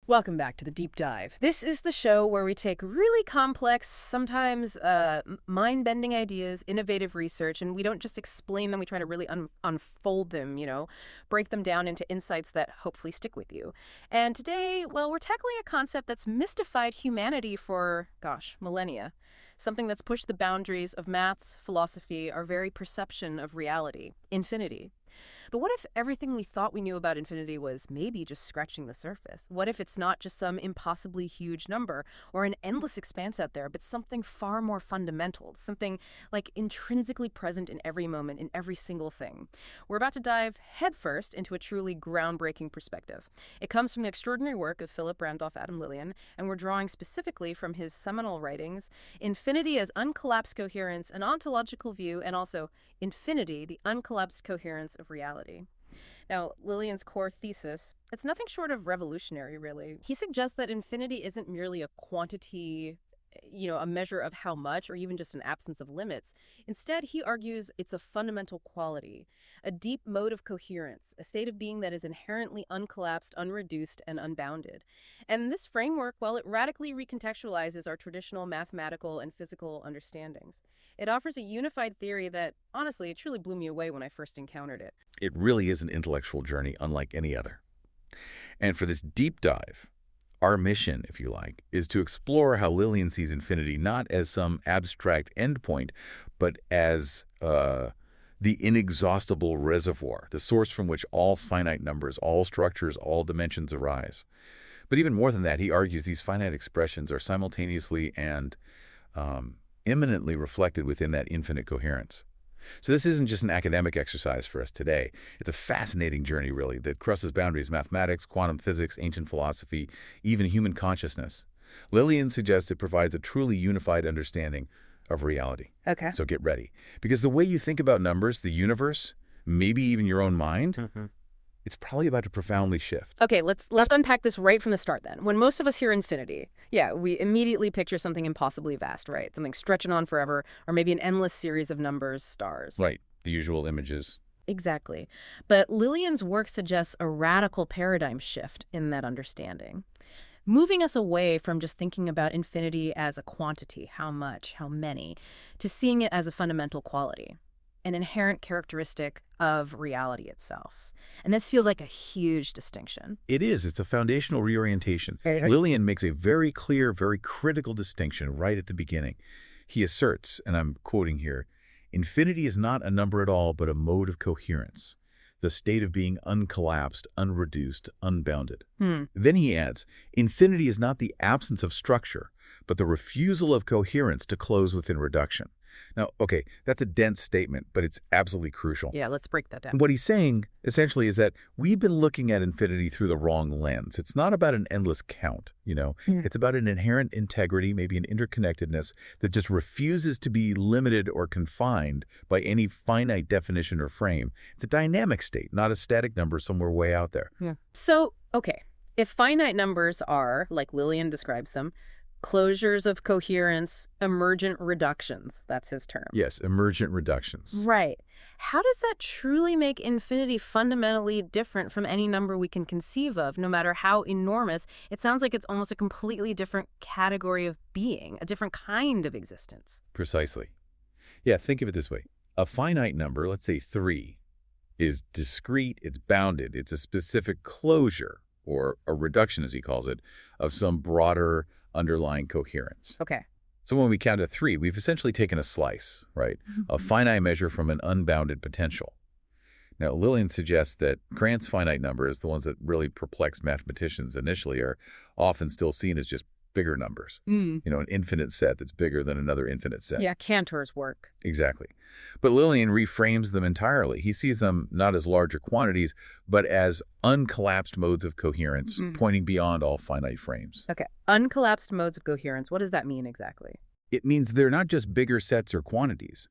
Welcome back to the Deep Dive. This is the show where we take really complex, sometimes mind-bending ideas, innovative research, and we don't just explain them, we try to really unfold them, break them down into insights that hopefully stick with you. And today, well, we're tackling a concept that's mystified humanity for, gosh, millennia. Something that's pushed the boundaries of maths, philosophy, our very perception of reality, infinity. But what if everything we thought we knew about infinity was maybe just scratching the surface? What if it's not just some impossibly huge number or an endless expanse out there, but something far more fundamental, something like intrinsically present in every moment, in every single thing? We're about to dive headfirst into a truly groundbreaking perspective. It comes from the extraordinary work of Philip Randolph Lilien, and we're drawing specifically from his seminal writings, Infinity as Uncollapsed Coherence, an Ontological View, and also Infinity, the Uncollapsed Coherence of Reality. Now, Lillian's core thesis, it's nothing short of revolutionary, really. He suggests that infinity isn't merely a quantity, a measure of how much, or even just an absence of limits. Instead, he argues it's a fundamental quality, a deep mode of coherence, a state of being that is inherently uncollapsed, unreduced, and unbounded. And this framework, while it radically recontextualizes our traditional mathematical and physical understandings, it offers a unified theory that, honestly, it truly blew me away when I first encountered it. It really is an intellectual journey unlike any other. And for this deep dive, our mission, if you like, is to explore how Lilien sees infinity not as some abstract endpoint, but as the inexhaustible reservoir, the source from which all finite numbers, all structures, all dimensions arise. But even more than that, he argues these finite expressions are simultaneously and immanently reflected within that infinite coherence. So this isn't just an academic exercise for us today. It's a fascinating journey, really, that crosses boundaries: mathematics, quantum physics, ancient philosophy, even human consciousness. Lilien suggests it provides a truly unified understanding of reality. Okay. So get ready. Because the way you think about numbers, the universe, maybe even your own mind, it's probably about to profoundly shift. Okay, let's unpack this right from the start then. When most of us hear infinity, we immediately picture something impossibly vast, right? Something stretching on forever, or maybe an endless series of numbers, stars. Right, the usual images. Exactly. But Lillian's work suggests a radical paradigm shift in that understanding, moving us away from just thinking about infinity as a quantity, how much, how many, to seeing it as a fundamental quality, an inherent characteristic of reality itself. And this feels like a huge distinction. It is. It's a foundational reorientation. Lilien makes a very clear, very critical distinction right at the beginning. He asserts, and I'm quoting here, "Infinity is not a number at all, but a mode of coherence, the state of being uncollapsed, unreduced, unbounded." Then he adds, "Infinity is not the absence of structure, but the refusal of coherence to close within reduction." Now, okay, that's a dense statement, but it's absolutely crucial. Yeah, let's break that down. What he's saying, essentially, is that we've been looking at infinity through the wrong lens. It's not about an endless count, It's about an inherent integrity, maybe an interconnectedness that just refuses to be limited or confined by any finite definition or frame. It's a dynamic state, not a static number somewhere way out there. Yeah. So, okay, if finite numbers are, like Lilien describes them, closures of coherence, emergent reductions. That's his term. Yes, emergent reductions. Right. How does that truly make infinity fundamentally different from any number we can conceive of, no matter how enormous? It sounds like it's almost a completely different category of being, a different kind of existence. Precisely. Yeah, think of it this way. A finite number, let's say 3, is discrete, it's bounded, it's a specific closure, or a reduction, as he calls it, of some broader underlying coherence. Okay. So when we count to 3, we've essentially taken a slice, right? A finite measure from an unbounded potential. Now, Lilien suggests that Grant's finite numbers, the ones that really perplex mathematicians initially, are often still seen as just bigger numbers. An infinite set that's bigger than another infinite set. Yeah, Cantor's work. Exactly. But Lilien reframes them entirely. He sees them not as larger quantities, but as uncollapsed modes of coherence, pointing beyond all finite frames. Okay, uncollapsed modes of coherence. What does that mean exactly? It means they're not just bigger sets or quantities.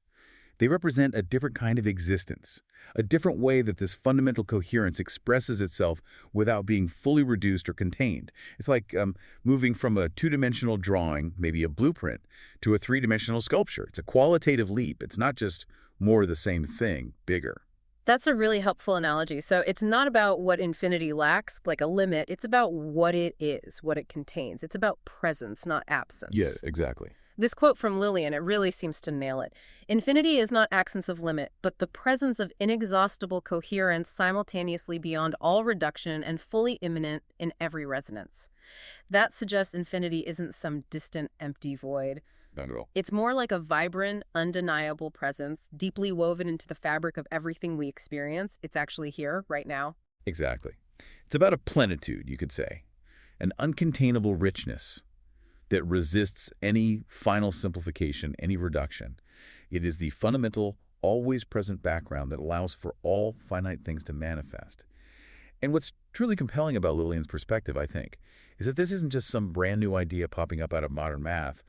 They represent a different kind of existence, a different way that this fundamental coherence expresses itself without being fully reduced or contained. It's like moving from a two-dimensional drawing, maybe a blueprint, to a three-dimensional sculpture. It's a qualitative leap. It's not just more of the same thing, bigger. That's a really helpful analogy. So it's not about what infinity lacks, like a limit. It's about what it is, what it contains. It's about presence, not Yeah, absence. exactly. This quote from Lilien, it really seems to nail it. Infinity is not absence of limit, but the presence of inexhaustible coherence simultaneously beyond all reduction and fully immanent in every resonance. That suggests infinity isn't some distant, empty void. Not at all. It's more like a vibrant, undeniable presence, deeply woven into the fabric of everything we experience. It's actually here, right now. Exactly. It's about a plenitude, you could say, an uncontainable richness that resists any final simplification, any reduction. It is the fundamental, always present background that allows for all finite things to manifest. And what's truly compelling about Lillian's perspective, I think, is that this isn't just some brand new idea popping up out of modern math.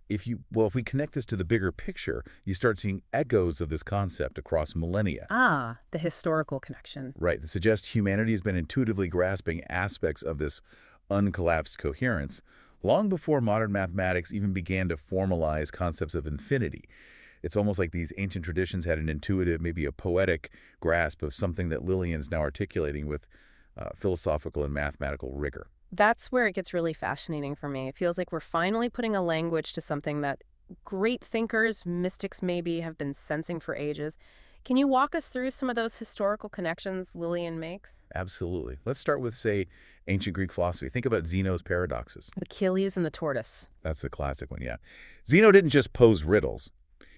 If we connect this to the bigger picture, you start seeing echoes of this concept across millennia. Ah, the historical connection. Right, that suggests humanity has been intuitively grasping aspects of this uncollapsed coherence long before modern mathematics even began to formalize concepts of infinity. It's almost like these ancient traditions had an intuitive, maybe a poetic grasp of something that Lillian's now articulating with philosophical and mathematical rigor. That's where it gets really fascinating for me. It feels like we're finally putting a language to something that great thinkers, mystics maybe, have been sensing for ages. Can you walk us through some of those historical connections Lilien makes? Absolutely. Let's start with, say, ancient Greek philosophy. Think about Zeno's paradoxes. Achilles and the tortoise. That's the classic one, yeah. Zeno didn't just pose riddles.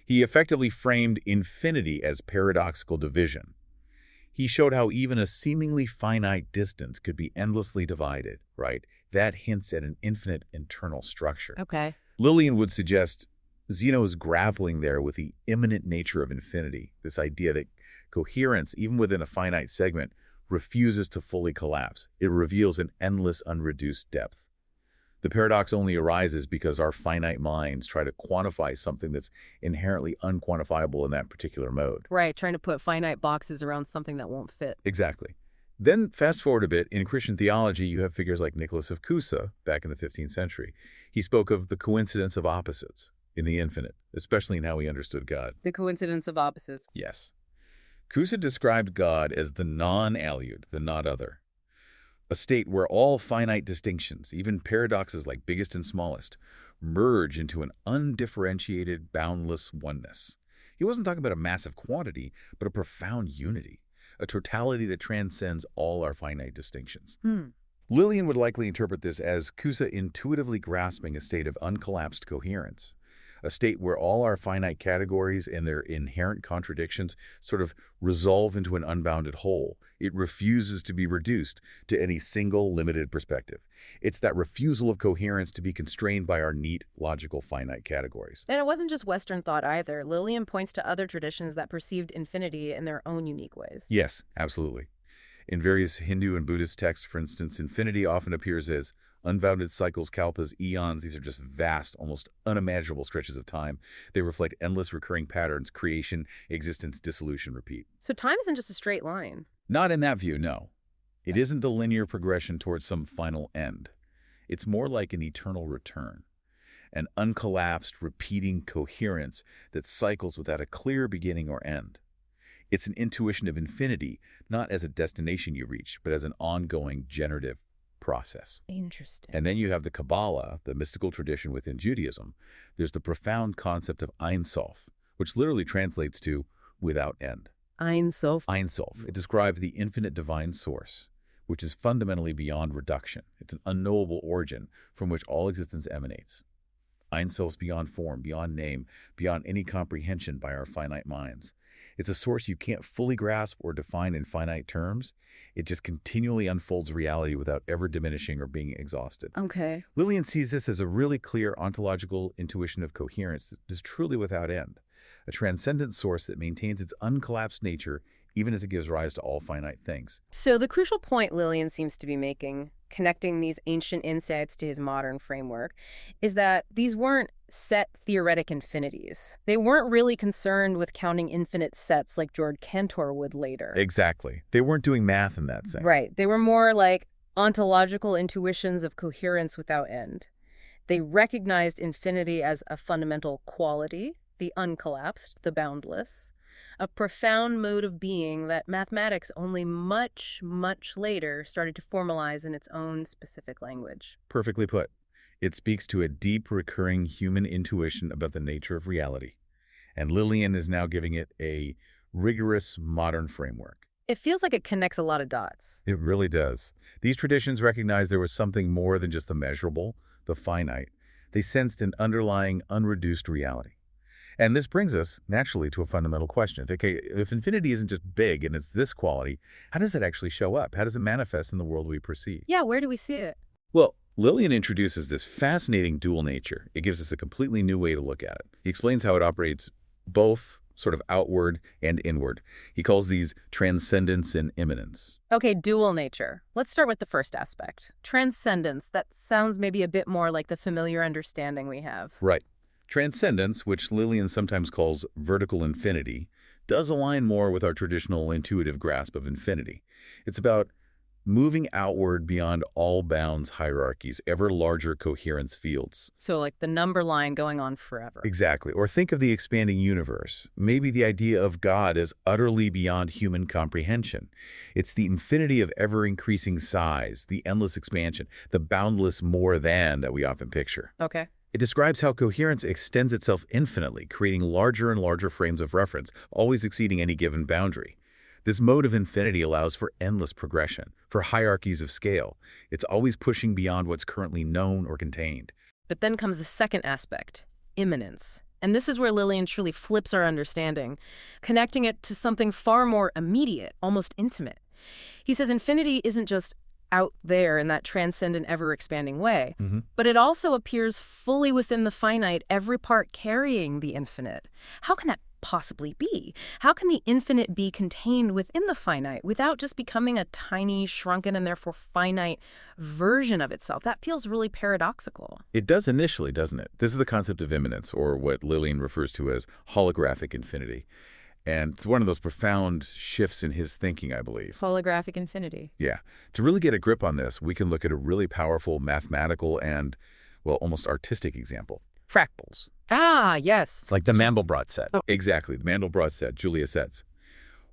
He effectively framed infinity as paradoxical division. He showed how even a seemingly finite distance could be endlessly divided, right? That hints at an infinite internal structure. Okay. Lillian would suggest Zeno is grappling there with the immanent nature of infinity, this idea that coherence, even within a finite segment, refuses to fully collapse. It reveals an endless, unreduced depth. The paradox only arises because our finite minds try to quantify something that's inherently unquantifiable in that particular mode. Right, trying to put finite boxes around something that won't fit. Exactly. Then fast forward a bit, in Christian theology, you have figures like Nicholas of Cusa back in the 15th century. He spoke of the coincidence of opposites in the infinite, especially in how he understood God. The coincidence of opposites. Yes. Cusa described God as the non-aliud, the not other, a state where all finite distinctions, even paradoxes like biggest and smallest, merge into an undifferentiated, boundless oneness. He wasn't talking about a massive quantity, but a profound unity, a totality that transcends all our finite distinctions. Lillian would likely interpret this as Cusa intuitively grasping a state of uncollapsed coherence, a state where all our finite categories and their inherent contradictions sort of resolve into an unbounded whole. It refuses to be reduced to any single limited perspective. It's that refusal of coherence to be constrained by our neat, logical, finite categories. And it wasn't just Western thought either. Lillian points to other traditions that perceived infinity in their own unique ways. Yes, absolutely. In various Hindu and Buddhist texts, for instance, infinity often appears as unbounded cycles, kalpas, eons. These are just vast, almost unimaginable stretches of time. They reflect endless recurring patterns: creation, existence, dissolution, repeat. So time isn't just a straight line. Not in that view, no. It isn't a linear progression towards some final end. It's more like an eternal return, an uncollapsed, repeating coherence that cycles without a clear beginning or end. It's an intuition of infinity, not as a destination you reach, but as an ongoing generative process. Interesting. And then you have the Kabbalah, the mystical tradition within Judaism. There's the profound concept of Ein Sof, which literally translates to without end. Ein Sof. Ein Sof. It describes the infinite divine source, which is fundamentally beyond reduction. It's an unknowable origin from which all existence emanates. Ein Sof's beyond form, beyond name, beyond any comprehension by our finite minds. It's a source you can't fully grasp or define in finite terms. It just continually unfolds reality without ever diminishing or being exhausted. Okay. Lillian sees this as a really clear ontological intuition of coherence that is truly without end, a transcendent source that maintains its uncollapsed nature even as it gives rise to all finite things. So the crucial point Lillian seems to be making, connecting these ancient insights to his modern framework, is that these weren't set theoretic infinities. They weren't really concerned with counting infinite sets like George Cantor would later. Exactly. They weren't doing math in that sense. Right. They were more like ontological intuitions of coherence without end. They recognized infinity as a fundamental quality, the uncollapsed, the boundless, A profound mode of being that mathematics only much, much later started to formalize in its own specific language. Perfectly put. It speaks to a deep, recurring human intuition about the nature of reality. And Lilien is now giving it a rigorous, modern framework. It feels like it connects a lot of dots. It really does. These traditions recognize there was something more than just the measurable, the finite. They sensed an underlying, unreduced reality. And this brings us, naturally, to a fundamental question. Okay, if infinity isn't just big and it's this quality, how does it actually show up? How does it manifest in the world we perceive? Yeah, where do we see it? Well, Lilien introduces this fascinating dual nature. It gives us a completely new way to look at it. He explains how it operates both sort of outward and inward. He calls these transcendence and immanence. Okay, dual nature. Let's start with the first aspect. Transcendence. That sounds maybe a bit more like the familiar understanding we have. Right. Transcendence, which Lilien sometimes calls vertical infinity, does align more with our traditional intuitive grasp of infinity. It's about moving outward beyond all bounds hierarchies, ever larger coherence fields. So like the number line going on forever. Exactly. Or think of the expanding universe. Maybe the idea of God as utterly beyond human comprehension. It's the infinity of ever-increasing size, the endless expansion, the boundless more than that we often picture. Okay. It describes how coherence extends itself infinitely, creating larger and larger frames of reference, always exceeding any given boundary. This mode of infinity allows for endless progression, for hierarchies of scale. It's always pushing beyond what's currently known or contained. But then comes the second aspect, immanence. And this is where Lilien truly flips our understanding, connecting it to something far more immediate, almost intimate. He says infinity isn't just out there in that transcendent, ever-expanding way, but it also appears fully within the finite, every part carrying the infinite. How can that possibly be? How can the infinite be contained within the finite without just becoming a tiny, shrunken, and therefore finite version of itself? That feels really paradoxical. It does initially, doesn't it? This is the concept of immanence, or what Lilien refers to as holographic infinity. And it's one of those profound shifts in his thinking, I believe. Holographic infinity. Yeah. To really get a grip on this, we can look at a really powerful mathematical and, well, almost artistic example. Fractals. Ah, yes. Like the Mandelbrot set. Oh. Exactly, the Mandelbrot set, Julia sets.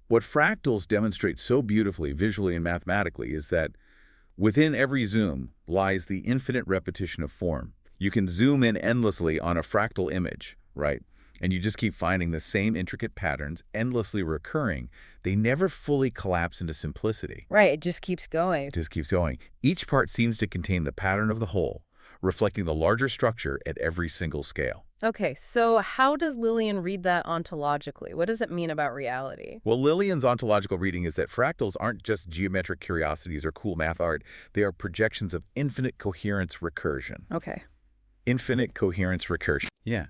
What fractals demonstrate so beautifully, visually and mathematically, is that within every zoom lies the infinite repetition of form. You can zoom in endlessly on a fractal image, right? And you just keep finding the same intricate patterns, endlessly recurring. They never fully collapse into simplicity. Right, it just keeps going. It just keeps going. Each part seems to contain the pattern of the whole, reflecting the larger structure at every single scale. Okay, so how does Lilien read that ontologically? What does it mean about reality? Well, Lillian's ontological reading is that fractals aren't just geometric curiosities or cool math art. They are projections of infinite coherence recursion. Okay. Infinite coherence recursion. Yeah.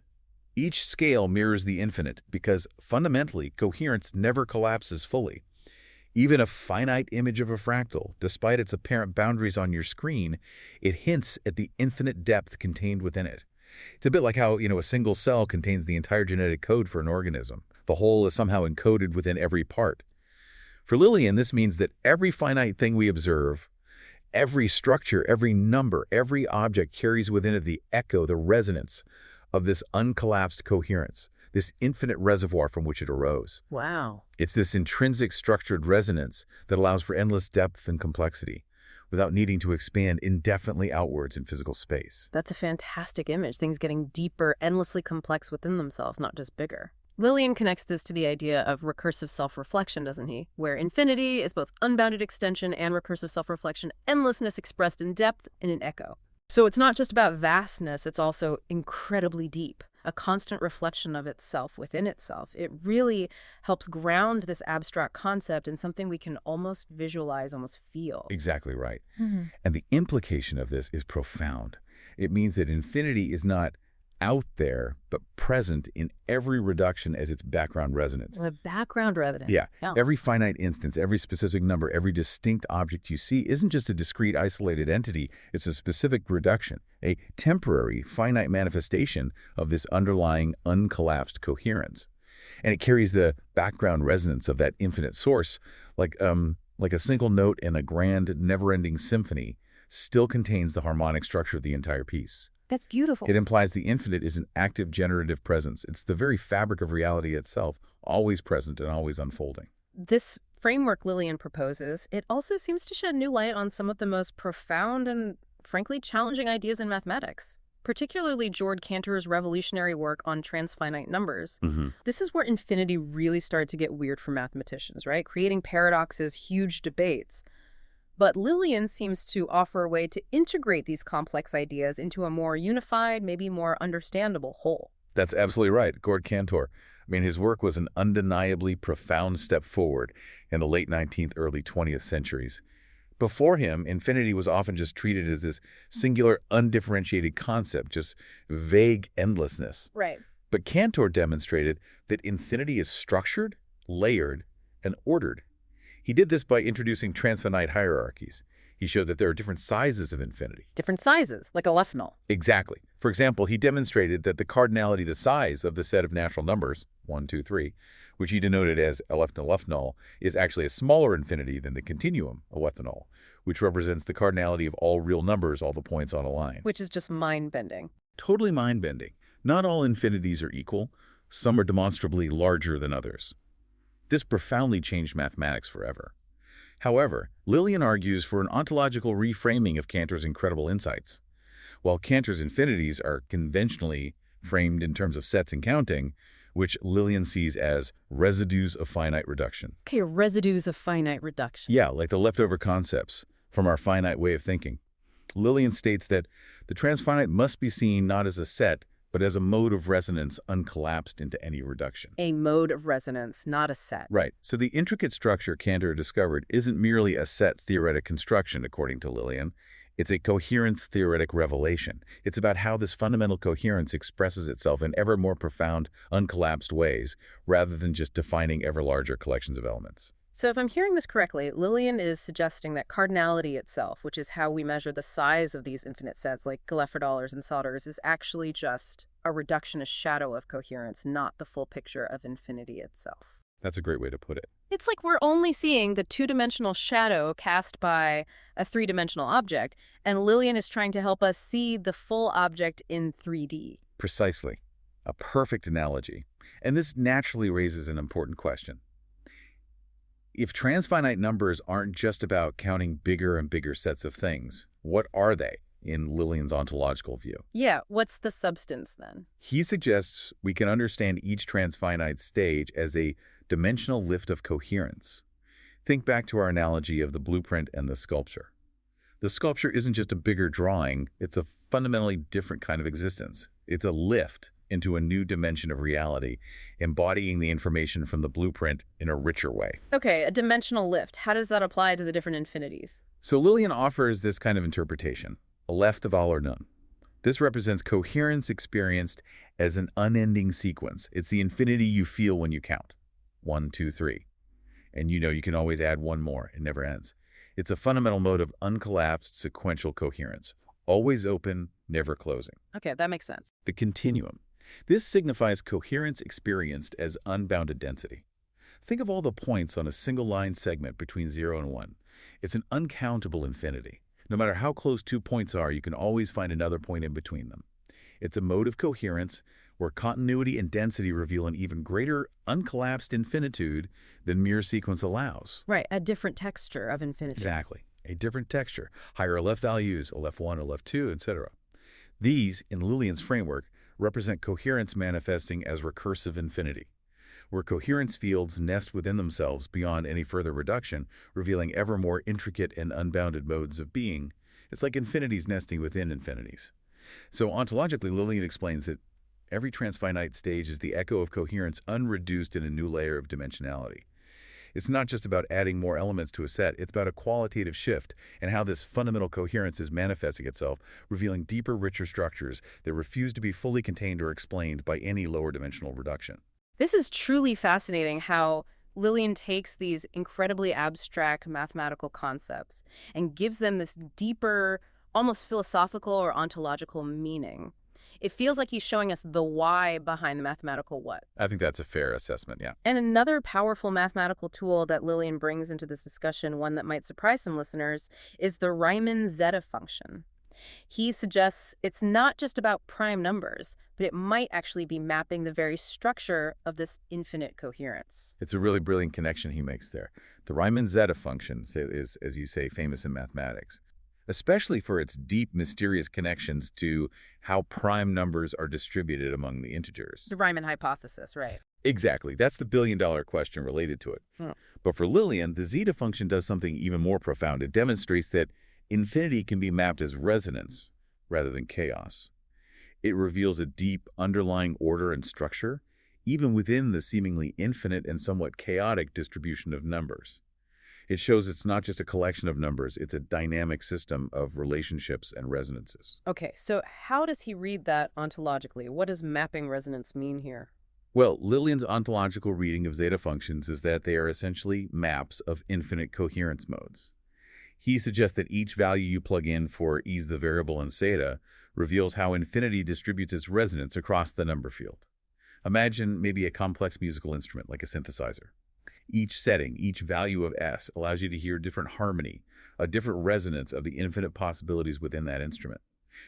Each scale mirrors the infinite because, fundamentally, coherence never collapses fully. Even a finite image of a fractal, despite its apparent boundaries on your screen, it hints at the infinite depth contained within it. It's a bit like how, a single cell contains the entire genetic code for an organism. The whole is somehow encoded within every part. For Lilien, this means that every finite thing we observe, every structure, every number, every object carries within it the echo, the resonance of this uncollapsed coherence, this infinite reservoir from which it arose. Wow. It's this intrinsic structured resonance that allows for endless depth and complexity without needing to expand indefinitely outwards in physical space. That's a fantastic image. Things getting deeper, endlessly complex within themselves, not just bigger. Lilien connects this to the idea of recursive self-reflection, doesn't he? Where infinity is both unbounded extension and recursive self-reflection, endlessness expressed in depth in an echo. So it's not just about vastness, it's also incredibly deep, a constant reflection of itself within itself. It really helps ground this abstract concept in something we can almost visualize, almost feel. Exactly right. And the implication of this is profound. It means that infinity is not out there, but present in every reduction as its background resonance. The background resonance. Yeah. Every finite instance, every specific number, every distinct object you see isn't just a discrete, isolated entity. It's a specific reduction, a temporary, finite manifestation of this underlying uncollapsed coherence. And it carries the background resonance of that infinite source, like a single note in a grand, never-ending symphony, still contains the harmonic structure of the entire piece. That's beautiful. It implies the infinite is an active generative presence. It's the very fabric of reality itself, always present and always unfolding. This framework Lilien proposes, it also seems to shed new light on some of the most profound and, frankly, challenging ideas in mathematics, particularly George Cantor's revolutionary work on transfinite numbers. This is where infinity really started to get weird for mathematicians, right? Creating paradoxes, huge debates. But Lilien seems to offer a way to integrate these complex ideas into a more unified, maybe more understandable whole. That's absolutely right. Gord Cantor. I mean, his work was an undeniably profound step forward in the late 19th, early 20th centuries. Before him, infinity was often just treated as this singular, undifferentiated concept, just vague endlessness. Right. But Cantor demonstrated that infinity is structured, layered, and ordered. He did this by introducing transfinite hierarchies. He showed that there are different sizes of infinity. Different sizes, like a left null. Exactly. For example, he demonstrated that the cardinality, the size of the set of natural numbers, 1, 2, 3, which he denoted as a left null, is actually a smaller infinity than the continuum, a left null, which represents the cardinality of all real numbers, all the points on a line. Which is just mind-bending. Totally mind-bending. Not all infinities are equal. Some are demonstrably larger than others. This profoundly changed mathematics forever. However, Lilien argues for an ontological reframing of Cantor's incredible insights. While Cantor's infinities are conventionally framed in terms of sets and counting, which Lilien sees as residues of finite reduction. Okay, residues of finite reduction. Yeah, like the leftover concepts from our finite way of thinking. Lilien states that the transfinite must be seen not as a set, but as a mode of resonance uncollapsed into any reduction. A mode of resonance, not a set. Right. So the intricate structure Cantor discovered isn't merely a set theoretic construction, according to Lilien. It's a coherence theoretic revelation. It's about how this fundamental coherence expresses itself in ever more profound, uncollapsed ways, rather than just defining ever larger collections of elements. So if I'm hearing this correctly, Lilien is suggesting that cardinality itself, which is how we measure the size of these infinite sets like Geleffer and Solders, is actually just a reductionist shadow of coherence, not the full picture of infinity itself. That's a great way to put it. It's like we're only seeing the two-dimensional shadow cast by a three-dimensional object, and Lilien is trying to help us see the full object in 3D. Precisely. A perfect analogy. And this naturally raises an important question. If transfinite numbers aren't just about counting bigger and bigger sets of things, what are they in Lilien's ontological view? Yeah, what's the substance then? He suggests we can understand each transfinite stage as a dimensional lift of coherence. Think back to our analogy of the blueprint and the sculpture. The sculpture isn't just a bigger drawing, it's a fundamentally different kind of existence. It's a lift into a new dimension of reality, embodying the information from the blueprint in a richer way. Okay, a dimensional lift. How does that apply to the different infinities? So Lilien offers this kind of interpretation, a left of all or none. This represents coherence experienced as an unending sequence. It's the infinity you feel when you count. 1, 2, 3. And you know you can always add one more. It never ends. It's a fundamental mode of uncollapsed sequential coherence. Always open, never closing. Okay, that makes sense. The continuum. This signifies coherence experienced as unbounded density. Think of all the points on a single line segment between 0 and 1. It's an uncountable infinity. No matter how close two points are, you can always find another point in between them. It's a mode of coherence where continuity and density reveal an even greater uncollapsed infinitude than mere sequence allows. Right, a different texture of infinity. Exactly. A different texture. Higher or left values, a left 1, a left 2, etc. These, in Lilien's framework, represent coherence manifesting as recursive infinity, where coherence fields nest within themselves beyond any further reduction, revealing ever more intricate and unbounded modes of being. It's like infinities nesting within infinities. So ontologically, Lilien explains that every transfinite stage is the echo of coherence unreduced in a new layer of dimensionality. It's not just about adding more elements to a set, it's about a qualitative shift and how this fundamental coherence is manifesting itself, revealing deeper, richer structures that refuse to be fully contained or explained by any lower dimensional reduction. This is truly fascinating how Lilien takes these incredibly abstract mathematical concepts and gives them this deeper, almost philosophical or ontological meaning. It feels like he's showing us the why behind the mathematical what. I think that's a fair assessment, yeah. And another powerful mathematical tool that Lilien brings into this discussion, one that might surprise some listeners, is the Riemann zeta function. He suggests it's not just about prime numbers, but it might actually be mapping the very structure of this infinite coherence. It's a really brilliant connection he makes there. The Riemann zeta function is, as you say, famous in mathematics, especially for its deep, mysterious connections to how prime numbers are distributed among the integers. The Riemann hypothesis, right? Exactly. That's the billion-dollar question related to it. Hmm. But for Lilien, the zeta function does something even more profound. It demonstrates that infinity can be mapped as resonance rather than chaos. It reveals a deep underlying order and structure, even within the seemingly infinite and somewhat chaotic distribution of numbers. It shows it's not just a collection of numbers, it's a dynamic system of relationships and resonances. Okay, so how does he read that ontologically? What does mapping resonance mean here? Well, Lillian's ontological reading of zeta functions is that they are essentially maps of infinite coherence modes. He suggests that each value you plug in for ease the variable in zeta reveals how infinity distributes its resonance across the number field. Imagine maybe a complex musical instrument like a synthesizer. Each setting, each value of S allows you to hear different harmony, a different resonance of the infinite possibilities within that instrument.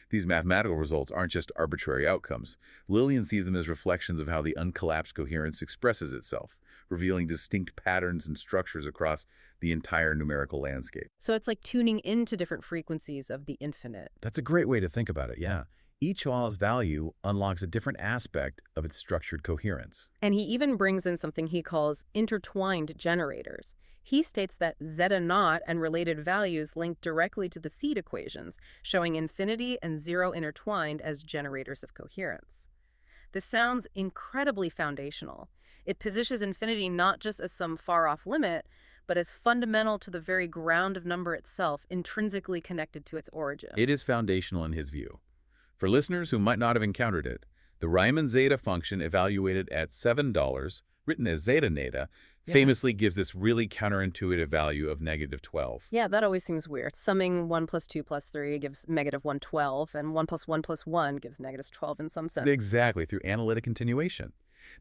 These mathematical results aren't just arbitrary outcomes. Lilien sees them as reflections of how the uncollapsed coherence expresses itself, revealing distinct patterns and structures across the entire numerical landscape. So it's like tuning into different frequencies of the infinite. That's a great way to think about it, yeah. Each Hall's value unlocks a different aspect of its structured coherence. And he even brings in something he calls intertwined generators. He states that zeta naught and related values link directly to the seed equations, showing infinity and zero intertwined as generators of coherence. This sounds incredibly foundational. It positions infinity not just as some far-off limit, but as fundamental to the very ground of number itself, intrinsically connected to its origin. It is foundational in his view. For listeners who might not have encountered it, the Riemann zeta function evaluated at $7, written as zeta neta, famously gives this really counterintuitive value of -12. Yeah, that always seems weird. Summing 1 plus 2 plus 3 gives -112, and 1 plus 1 plus 1 gives -12 in some sense. Exactly, through analytic continuation.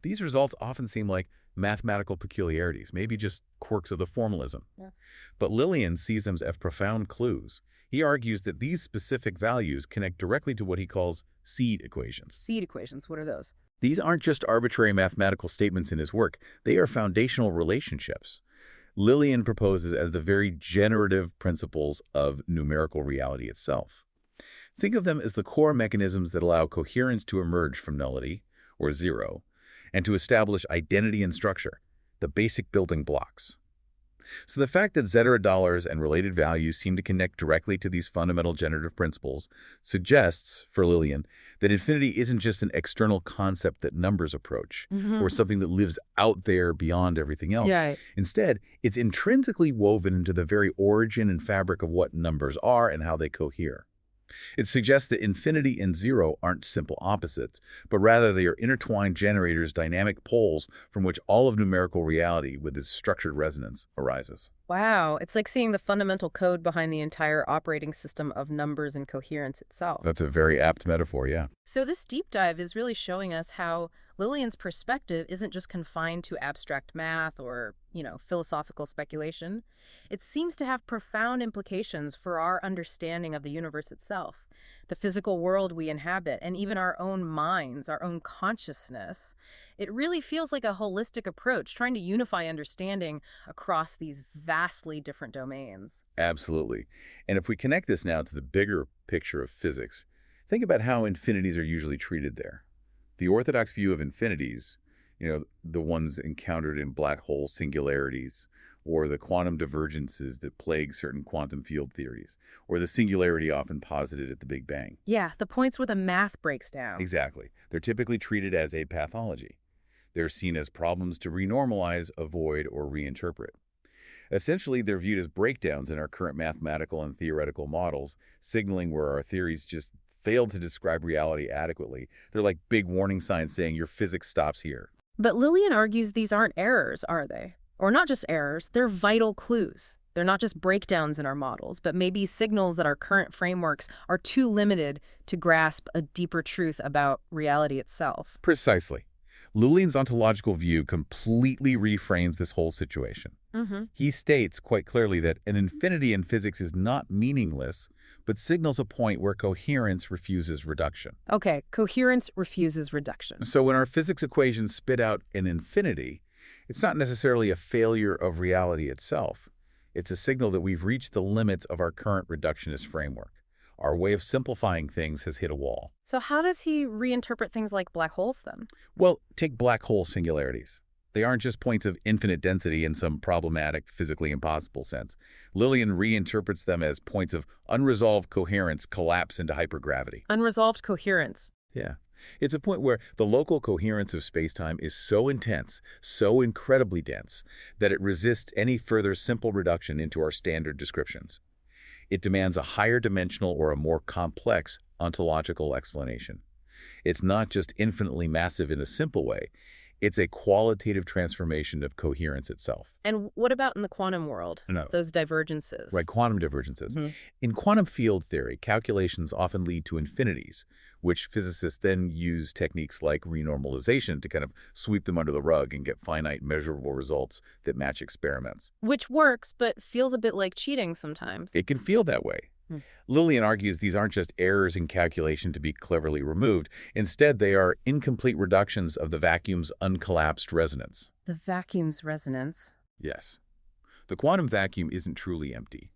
These results often seem like mathematical peculiarities, maybe just quirks of the formalism. Yeah. But Lilien sees them as profound clues. He argues that these specific values connect directly to what he calls seed equations. Seed equations, what are those? These aren't just arbitrary mathematical statements in his work. They are foundational relationships. Lilien proposes as the very generative principles of numerical reality itself. Think of them as the core mechanisms that allow coherence to emerge from nullity, or zero, and to establish identity and structure, the basic building blocks. So the fact that zeta dollars and related values seem to connect directly to these fundamental generative principles suggests, for Lilien, that infinity isn't just an external concept that numbers approach, or something that lives out there beyond everything else. Yeah. Instead, it's intrinsically woven into the very origin and fabric of what numbers are and how they cohere. It suggests that infinity and zero aren't simple opposites, but rather they are intertwined generators, dynamic poles from which all of numerical reality with its structured resonance arises. Wow, it's like seeing the fundamental code behind the entire operating system of numbers and coherence itself. That's a very apt metaphor, yeah. So this deep dive is really showing us how Lillien's perspective isn't just confined to abstract math or, philosophical speculation. It seems to have profound implications for our understanding of the universe itself, the physical world we inhabit, and even our own minds, our own consciousness. It really feels like a holistic approach, trying to unify understanding across these vastly different domains. Absolutely. And if we connect this now to the bigger picture of physics, think about how infinities are usually treated there. The orthodox view of infinities, the ones encountered in black hole singularities, or the quantum divergences that plague certain quantum field theories, or the singularity often posited at the Big Bang. Yeah, the points where the math breaks down. Exactly. They're typically treated as a pathology. They're seen as problems to renormalize, avoid, or reinterpret. Essentially, they're viewed as breakdowns in our current mathematical and theoretical models, signaling where our theories just failed to describe reality adequately. They're like big warning signs saying your physics stops here. But Lilien argues these aren't errors, are they? Or not just errors, they're vital clues. They're not just breakdowns in our models, but maybe signals that our current frameworks are too limited to grasp a deeper truth about reality itself. Precisely. Lillien's ontological view completely reframes this whole situation. He states quite clearly that an infinity in physics is not meaningless, but signals a point where coherence refuses reduction. Okay, coherence refuses reduction. So when our physics equations spit out an infinity, it's not necessarily a failure of reality itself. It's a signal that we've reached the limits of our current reductionist framework. Our way of simplifying things has hit a wall. So how does he reinterpret things like black holes then? Well, take black hole singularities. They aren't just points of infinite density in some problematic, physically impossible sense. Lilien reinterprets them as points of unresolved coherence collapse into hypergravity. Unresolved coherence. Yeah. It's a point where the local coherence of spacetime is so intense, so incredibly dense, that it resists any further simple reduction into our standard descriptions. It demands a higher dimensional or a more complex ontological explanation. It's not just infinitely massive in a simple way. It's a qualitative transformation of coherence itself. And what about in the quantum world? No. Those divergences. Right, quantum divergences. Mhm. In quantum field theory, calculations often lead to infinities, which physicists then use techniques like renormalization to kind of sweep them under the rug and get finite, measurable results that match experiments. Which works, but feels a bit like cheating sometimes. It can feel that way. Hmm. Lilien argues these aren't just errors in calculation to be cleverly removed. Instead, they are incomplete reductions of the vacuum's uncollapsed resonance. The vacuum's resonance. Yes. The quantum vacuum isn't truly empty.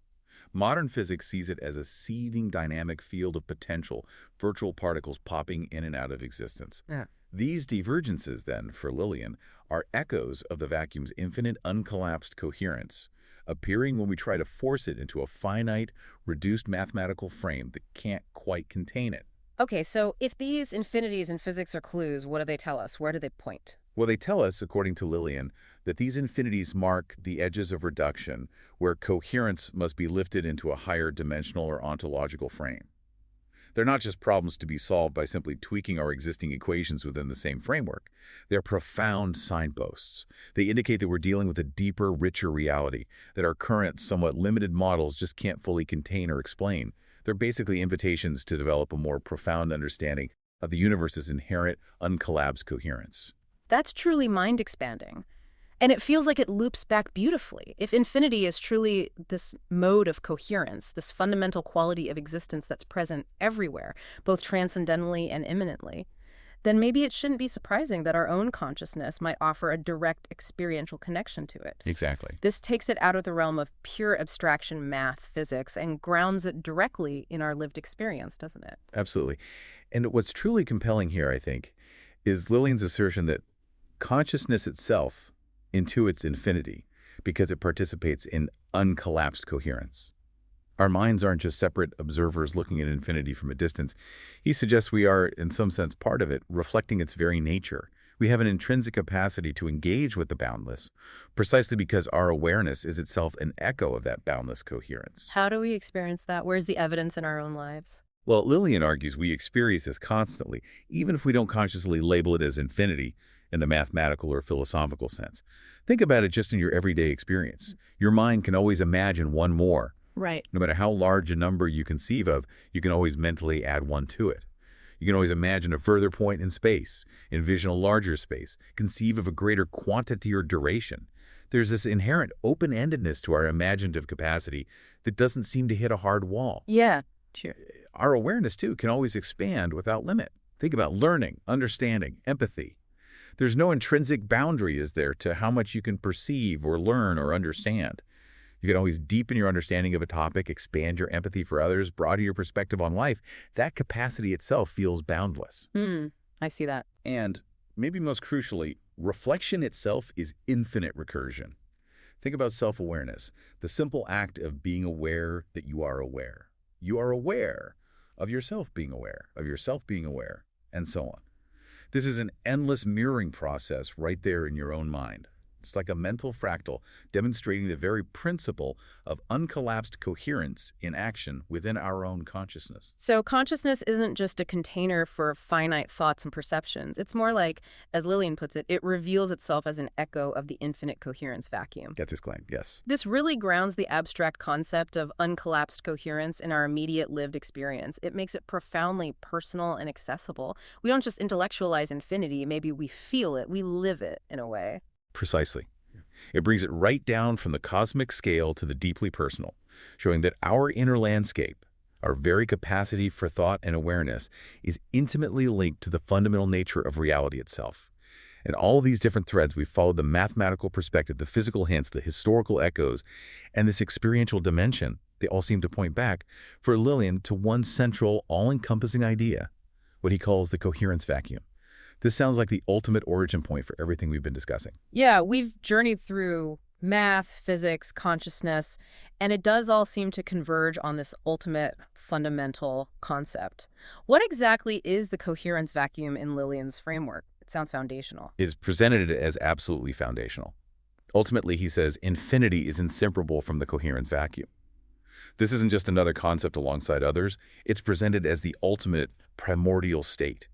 Modern physics sees it as a seething dynamic field of potential, virtual particles popping in and out of existence. Yeah. These divergences, then, for Lilien, are echoes of the vacuum's infinite uncollapsed coherence, appearing when we try to force it into a finite, reduced mathematical frame that can't quite contain it. Okay, so if these infinities in physics are clues, what do they tell us? Where do they point? Well, they tell us, according to Lilien, that these infinities mark the edges of reduction where coherence must be lifted into a higher dimensional or ontological frame. They're not just problems to be solved by simply tweaking our existing equations within the same framework. They're profound signposts. They indicate that we're dealing with a deeper, richer reality that our current, somewhat limited models just can't fully contain or explain. They're basically invitations to develop a more profound understanding of the universe's inherent, uncollapsed coherence. That's truly mind-expanding. And it feels like it loops back beautifully. If infinity is truly this mode of coherence, this fundamental quality of existence that's present everywhere, both transcendentally and immanently, then maybe it shouldn't be surprising that our own consciousness might offer a direct experiential connection to it. Exactly. This takes it out of the realm of pure abstraction math, physics, and grounds it directly in our lived experience, doesn't it? Absolutely. And what's truly compelling here, I think, is Lilien's assertion that consciousness itself intuits infinity because it participates in uncollapsed coherence. Our minds aren't just separate observers looking at infinity from a distance. He suggests we are, in some sense, part of it, reflecting its very nature. We have an intrinsic capacity to engage with the boundless, precisely because our awareness is itself an echo of that boundless coherence. How do we experience that? Where's the evidence in our own lives? Well, Lilien argues we experience this constantly, even if we don't consciously label it as infinity in the mathematical or philosophical sense. Think about it just in your everyday experience. Your mind can always imagine one more. Right. No matter how large a number you conceive of, you can always mentally add one to it. You can always imagine a further point in space, envision a larger space, conceive of a greater quantity or duration. There's this inherent open-endedness to our imaginative capacity that doesn't seem to hit a hard wall. Yeah, sure. Our awareness, too, can always expand without limit. Think about learning, understanding, empathy. There's no intrinsic boundary, is there, to how much you can perceive or learn or understand. You can always deepen your understanding of a topic, expand your empathy for others, broaden your perspective on life. That capacity itself feels boundless. I see that. And, maybe most crucially, reflection itself is infinite recursion. Think about self-awareness, the simple act of being aware that you are aware. You are aware of yourself being aware, of yourself being aware, and so on. This is an endless mirroring process right there in your own mind. It's like a mental fractal demonstrating the very principle of uncollapsed coherence in action within our own consciousness. So consciousness isn't just a container for finite thoughts and perceptions. It's more like, as Lilien puts it reveals itself as an echo of the infinite coherence vacuum. That's his claim, yes. This really grounds the abstract concept of uncollapsed coherence in our immediate lived experience. It makes it profoundly personal and accessible. We don't just intellectualize infinity, maybe we feel it, we live it in a way. Precisely. It brings it right down from the cosmic scale to the deeply personal, showing that our inner landscape, our very capacity for thought and awareness, is intimately linked to the fundamental nature of reality itself. And all of these different threads, we've followed the mathematical perspective, the physical hints, the historical echoes, and this experiential dimension. They all seem to point back, for Lilien, to one central, all-encompassing idea, what he calls the coherence vacuum. This sounds like the ultimate origin point for everything we've been discussing. Yeah, we've journeyed through math, physics, consciousness, and it does all seem to converge on this ultimate fundamental concept. What exactly is the coherence vacuum in Lilien's framework? It sounds foundational. It is presented as absolutely foundational. Ultimately, he says, infinity is inseparable from the coherence vacuum. This isn't just another concept alongside others. It's presented as the ultimate primordial state,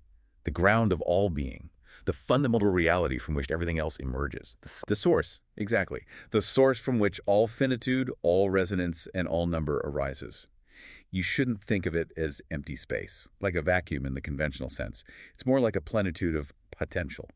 the ground of all being, the fundamental reality from which everything else emerges. The source, exactly. The source from which all finitude, all resonance, and all number arises. You shouldn't think of it as empty space, like a vacuum in the conventional sense. It's more like a plenitude of potential,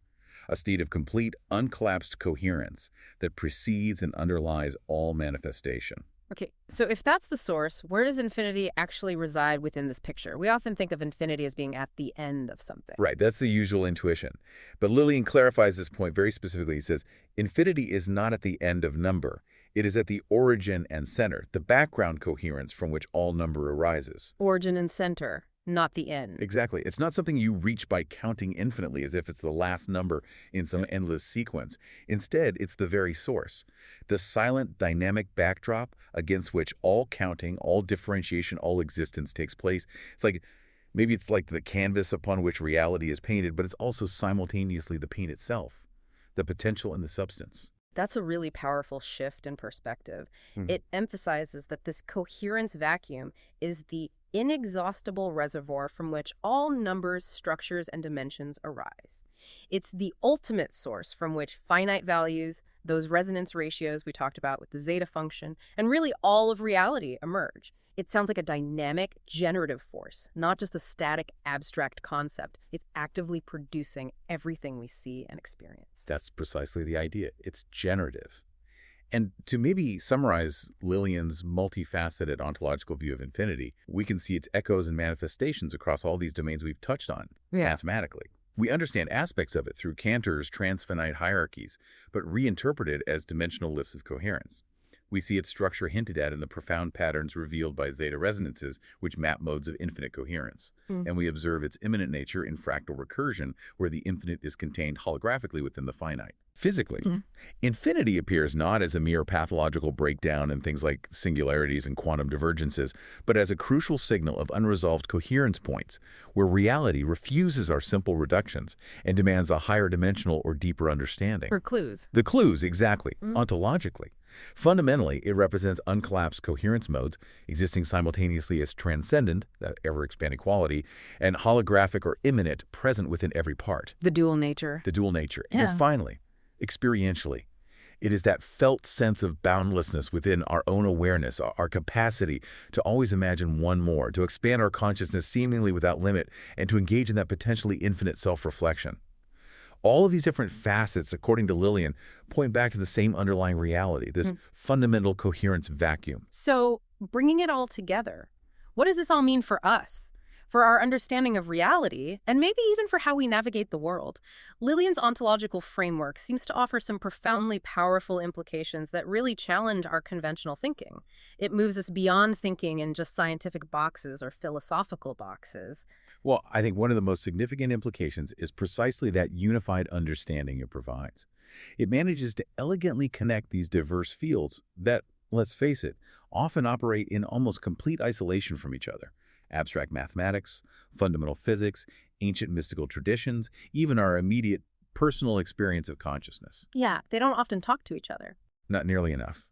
a state of complete, uncollapsed coherence that precedes and underlies all manifestation. Okay, so if that's the source, where does infinity actually reside within this picture? We often think of infinity as being at the end of something. Right, that's the usual intuition. But Lilien clarifies this point very specifically. He says, infinity is not at the end of number. It is at the origin and center, the background coherence from which all number arises. Origin and center, not the end. Exactly. It's not something you reach by counting infinitely as if it's the last number in some endless sequence. Instead, it's the very source, the silent, dynamic backdrop against which all counting, all differentiation, all existence takes place. Maybe it's like the canvas upon which reality is painted, but it's also simultaneously the paint itself, the potential and the substance. That's a really powerful shift in perspective. Mhm. It emphasizes that this coherence vacuum is the inexhaustible reservoir from which all numbers, structures, and dimensions arise. It's the ultimate source from which finite values, those resonance ratios we talked about with the zeta function, and really all of reality emerge. It sounds like a dynamic, generative force, not just a static, abstract concept. It's actively producing everything we see and experience. That's precisely the idea. It's generative. And to maybe summarize Lilien's multifaceted ontological view of infinity, we can see its echoes and manifestations across all these domains we've touched on, mathematically. We understand aspects of it through Cantor's transfinite hierarchies, but reinterpret it as dimensional lifts of coherence. We see its structure hinted at in the profound patterns revealed by zeta resonances, which map modes of infinite coherence. And we observe its immanent nature in fractal recursion, where the infinite is contained holographically within the finite. Physically, infinity appears not as a mere pathological breakdown in things like singularities and quantum divergences, but as a crucial signal of unresolved coherence points, where reality refuses our simple reductions and demands a higher dimensional or deeper understanding. For clues. The clues, exactly, ontologically. Fundamentally, it represents uncollapsed coherence modes, existing simultaneously as transcendent, that ever-expanding quality, and holographic or immanent, present within every part. The dual nature. The dual nature. Yeah. And finally, experientially, it is that felt sense of boundlessness within our own awareness, our capacity to always imagine one more, to expand our consciousness seemingly without limit, and to engage in that potentially infinite self-reflection. All of these different facets, according to Lilien, point back to the same underlying reality, this fundamental coherence vacuum. So, bringing it all together, what does this all mean for us? For our understanding of reality, and maybe even for how we navigate the world? Lilien's ontological framework seems to offer some profoundly powerful implications that really challenge our conventional thinking. It moves us beyond thinking in just scientific boxes or philosophical boxes. Well, I think one of the most significant implications is precisely that unified understanding it provides. It manages to elegantly connect these diverse fields that, let's face it, often operate in almost complete isolation from each other. Abstract mathematics, fundamental physics, ancient mystical traditions, even our immediate personal experience of consciousness. Yeah, they don't often talk to each other. Not nearly enough.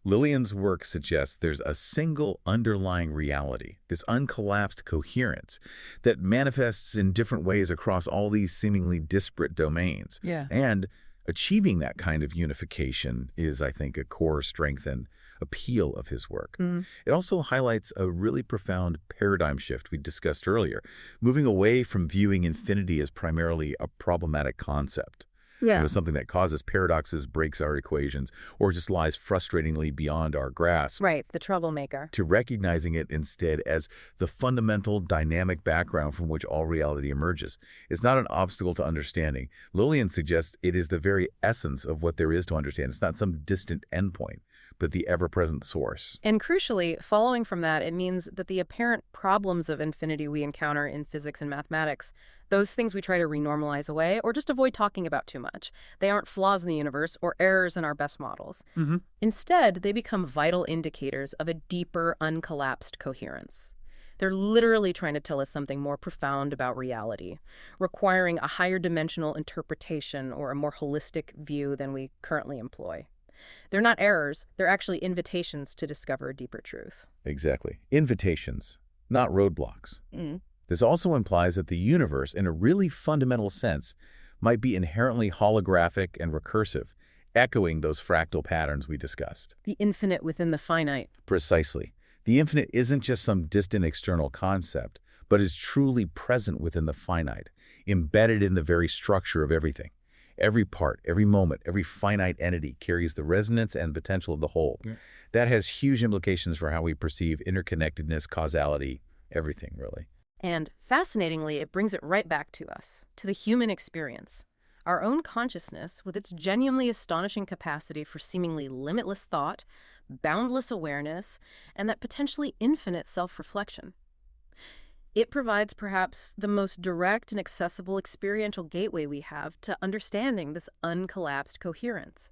Lilien's work suggests there's a single underlying reality, this uncollapsed coherence, that manifests in different ways across all these seemingly disparate domains. Yeah. And achieving that kind of unification is, I think, a core strength and appeal of his work. It also highlights a really profound paradigm shift we discussed earlier, moving away from viewing infinity as primarily a problematic concept Yeah. something that causes paradoxes, breaks our equations, or just lies frustratingly beyond our grasp, Right, the troublemaker. to recognizing it instead as the fundamental dynamic background from which all reality emerges. It's not an obstacle to understanding. Lilien suggests it is the very essence of what there is to understand. It's not some distant endpoint, but the ever-present source. And crucially, following from that, it means that the apparent problems of infinity we encounter in physics and mathematics, those things we try to renormalize away or just avoid talking about too much, they aren't flaws in the universe or errors in our best models. Hmm. Instead, they become vital indicators of a deeper, uncollapsed coherence. They're literally trying to tell us something more profound about reality, requiring a higher dimensional interpretation or a more holistic view than we currently employ. They're not errors, they're actually invitations to discover a deeper truth. Exactly. Invitations, not roadblocks. Mm. This also implies that the universe, in a really fundamental sense, might be inherently holographic and recursive, echoing those fractal patterns we discussed. The infinite within the finite. Precisely. The infinite isn't just some distant external concept, but is truly present within the finite, embedded in the very structure of everything. Every part, every moment, every finite entity carries the resonance and potential of the whole. Yeah. That has huge implications for how we perceive interconnectedness, causality, everything, really. And fascinatingly, it brings it right back to us, to the human experience. Our own consciousness, with its genuinely astonishing capacity for seemingly limitless thought, boundless awareness, and that potentially infinite self-reflection. It provides perhaps the most direct and accessible experiential gateway we have to understanding this uncollapsed coherence.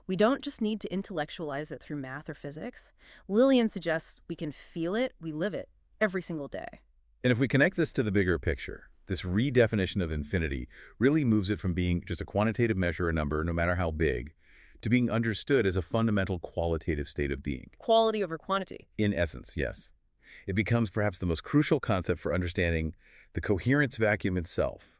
We don't just need to intellectualize it through math or physics. Lilien suggests we can feel it, we live it, every single day. And if we connect this to the bigger picture, this redefinition of infinity really moves it from being just a quantitative measure, a number, no matter how big, to being understood as a fundamental qualitative state of being. Quality over quantity. In essence, yes. It becomes perhaps the most crucial concept for understanding the coherence vacuum itself,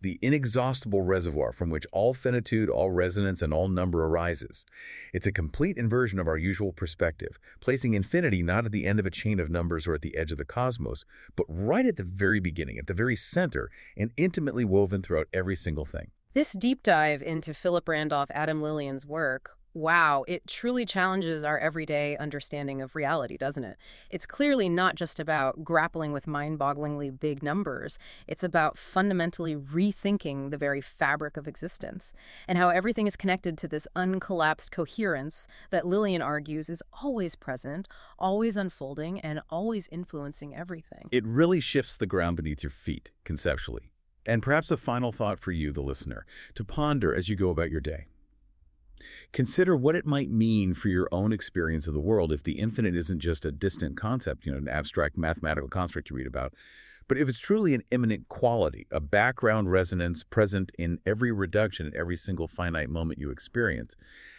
the inexhaustible reservoir from which all finitude, all resonance, and all number arises. It's a complete inversion of our usual perspective, placing infinity not at the end of a chain of numbers or at the edge of the cosmos, but right at the very beginning, at the very center, and intimately woven throughout every single thing. This deep dive into Philip Randolph Adam Lillien's work, wow, it truly challenges our everyday understanding of reality, doesn't it? It's clearly not just about grappling with mind-bogglingly big numbers. It's about fundamentally rethinking the very fabric of existence and how everything is connected to this uncollapsed coherence that Lilien argues is always present, always unfolding, and always influencing everything. It really shifts the ground beneath your feet, conceptually. And perhaps a final thought for you, the listener, to ponder as you go about your day. Consider what it might mean for your own experience of the world if the infinite isn't just a distant concept, an abstract mathematical construct you read about, but if it's truly an immanent quality, a background resonance present in every reduction, in every single finite moment you experience.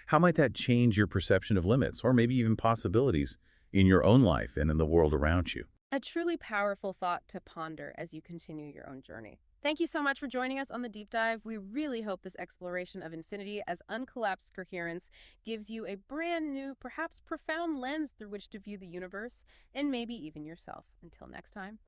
How might that change your perception of limits, or maybe even possibilities, in your own life and in the world around you? A truly powerful thought to ponder as you continue your own journey. Thank you so much for joining us on the deep dive. We really hope this exploration of infinity as uncollapsed coherence gives you a brand new, perhaps profound lens through which to view the universe and maybe even yourself. Until next time.